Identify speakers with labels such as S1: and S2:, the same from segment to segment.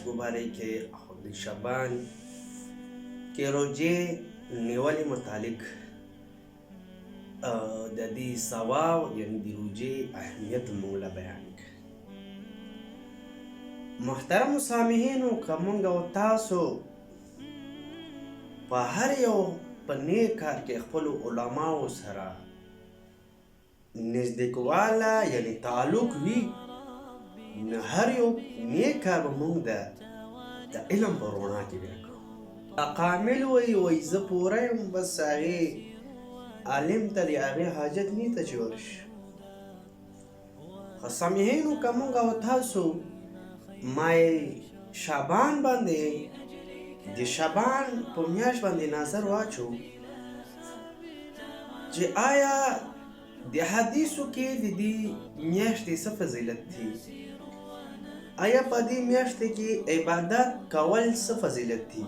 S1: مبارک کې د شعبان کې روزې نیولې متعلق د دې ثواب یعنی د روزې اهمیت موږ له بیان کړ. محترم سامعینو، که موږ او تاسو په هر یو په نیک کار کې خپلو علماو سره نزدېکواله یعنی تعلق وي، نو هر یو نیک کار به موږ د علم په رڼا کې بیا کوو. قامل وایي زه پوره یم، بس هغې عالم ته د هغې حاجت نشته چې ورشي. خو سامعینو، که موږ او تاسو مای شعبان باندې د شعبان په میاشت باندې نظر واچو چې آیا د حدیثو کې د دې میاشتې څه فضیلت دي، آیا په دې میاشتې کې عبادت کول څه فضیلت دي،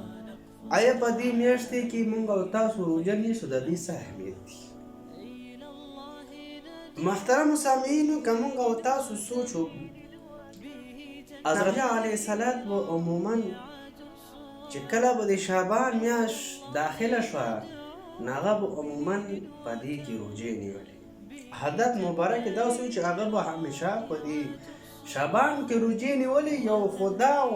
S1: آیا په دې میاشتې کې موږ او تاسو روژه نیسو، د دې څه اهمیت دي. محترمو سامعینو، که موږ او تاسو سوچ وکړو، حضرت علیه السلام به عموما چې کله به د شعبان میاشت داخله شوه نو هغه به عموما په دې کې روژې نیولې. حضرت مبارک داسې و چې هغه به همیشه په دې شعبان کې روژې نیولې. یو خو دا و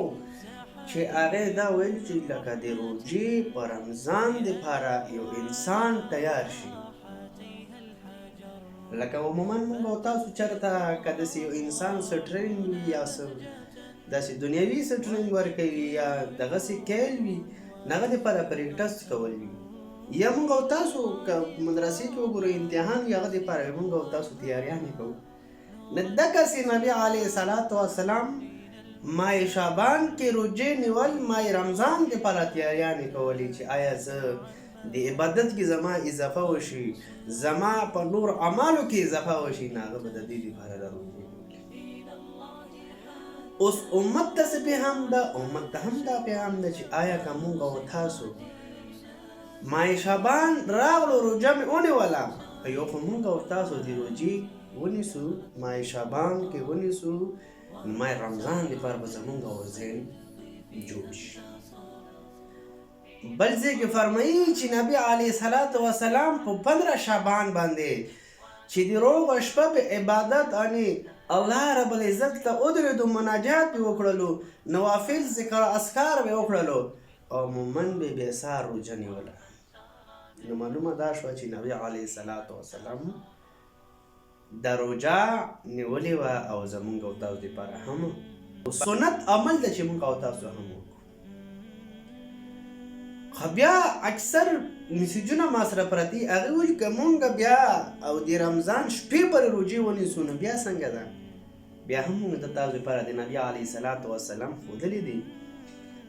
S1: چې هغې دا ویل چې لکه د روژې په رمضان دپاره یو انسان تیار شي. لکه عموما موږ او تاسو چېرته که داسې یو انسان څه ټریننګ وي یا څه داسې دنیوي څه ټریننګ ورکوي یا دغسې کیل وي، نو هغه دپاره پریکټس کول وي، یا موږ او تاسو که مدرسې کې وګورو امتحان وي، هغه دپاره موږ او تاسو تیاریانې کوو. نو دقسې نبي علیه الصلاة وسلام مای شعبان کې روژې نیول، مای رمضان دپاره تیاریانې کولې چې آیا زه د عبادت کې زما اضافه وشي، زما په نور اعمالو کې اضافه وشي، نو هغه به د دې دپاره د روژې. اوس امت ته څه پیغام ده؟ امت ته هم دا پیغام ده چې آیا که موږ او تاسو مای شعبان راغلو روژه مې ونیوله، یو خو موږ او تاسو د روژې ونیسو، مای شعبان کې ونیسو، مای رمضان دپاره به زمونږ او ذهن جوړ شي. بل ځای کې فرمایي چې نبي علیه الصلاة وسلام په 15 شعبان باندې چې د روغه شپه په عبادت انې الله رب العزت ته ودرېدو، مناجات به وکړلو، نوافل ذکر اذکار به وکړلو، او عموما به بې سار روژه نیوله. نو معلومه دا شوه چې نبي علیه الصلاة وسلام د روژه نیولې وه او زمونږ او تاسو دپاره هم سنت عمل ده چې موږ او تاسو هم وکړو. خو بیا اکثر میسیجونه ما سره پرتي، هغې وایي که مونږ بیا او د رمضان شپې پورې روژې ونیسو نو بیا څنګه ده؟ بیا هم موږ د تاسو لپاره د نبي علیه الصلاة وسلام ښودلي دي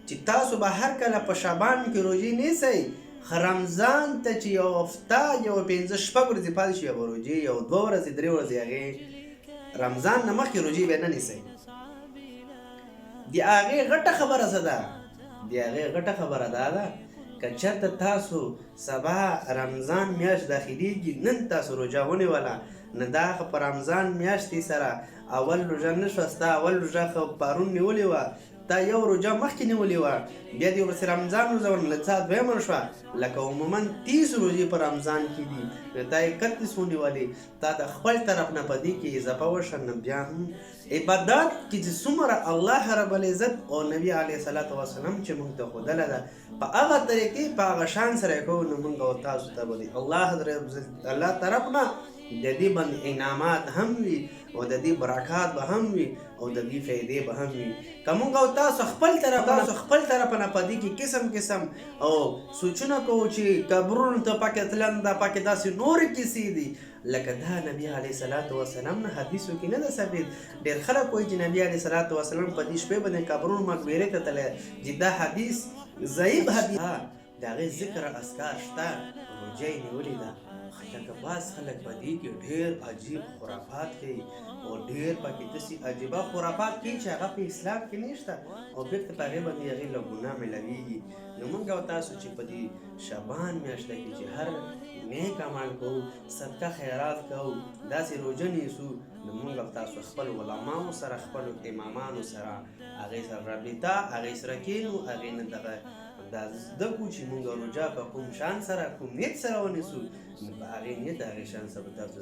S1: چې تاسو به هر کله په شعبان کې روژې نیسئ، خو رمضان ته چې یو هفته یو 5-6 ورځې پاتې شي هغه روژې، یو 2 ورځې 3 ورځې هغې رمضان نه مخکې روژې بیا نه نیسئ. د هغې غټه خبره څه ده؟ د هغې غټه خبره دا ده که چېرته تاسو سبا رمضان میاشت داخلېږي، نن تاسو روژه ونیوله، نو دا خو په رمضان میاشتې سره اول روژه نه شوه، ستا اول روژه خو پرون نیولې وه، تا یو روژه مخکې نیولې وه، بیا دې ورپسې رمضان روژه له څه دویمه شوه. لکه عموما 30 روژې په رمضان کې دي، نو تا 31 ونیولې، تا د خپل طرف نه په دې کې اضافه وشه، نو بیا هم عبادت کې چې څومره الله رب العزت او نبي علیه الصلاة وسلام چې موږ ته ښودله ده، په هغه طریقې په هغه شان سره یې کوو، نو موږ او تاسو ته به د الله طرف نه د دې باندې انعامات هم وي او د دې برکات به هم وي او د دې فایدې به هم وي. که موږ او تاسو خپل طرف نه په دې کې قسم او سوچونه کوو چې قبرونو ته پکې تلل، دا پکې داسې نورې کیسې دي، لکه دا نبي علیه الصلاة وسلام نه حدیثو کې نه ده ثابت. ډېر خلک وایي چې نبي علیه الصلاة وسلام په دې شپې باندې قبرونو مقبرې ته تللی، چې دا حدیث ضعیف حدیث. د هغې ذکر اذکار شته، روژه یې نیولې ده. لکه بعض خلک په دې کې ډېر عجیب خرافات کوي او ډېر پکې داسې عجیبه خرافات کوي چې هغه په اسلام کې نشته او بېرته په هغې باندې هغې له ګناه میلاویږي. نو موږ او تاسو چې په دې شعبان میاشته کې چې هر نیک اعمال کوو صدقه خیرات کوو داسې روژه نیسو نو موږ او تاسو خپل علماو سره خپلو امامانو سره هغې سره رابطه هغې سره کښېنو هغې نه دغه دا زده کړو چې موږ روژه په کوم شان سره کوم نیت سره ونیسو نو په هغې نیت هغې شان سره به تاسو